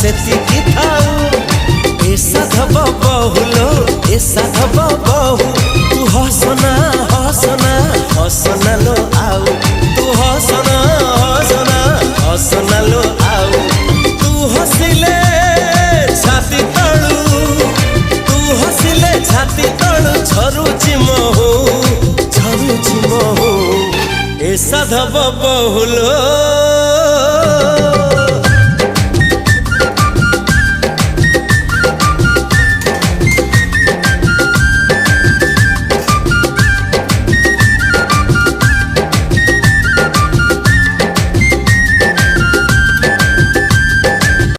सेतिकी थाऊ ए साधव बहुलो ए साधव बहु तू हसना हसना हसना लो आउ तू हसना हसना हसना लो आउ तू हसिले छाती तळू तू हसिले छाती तळू झरुची महू ए साधव बहुलो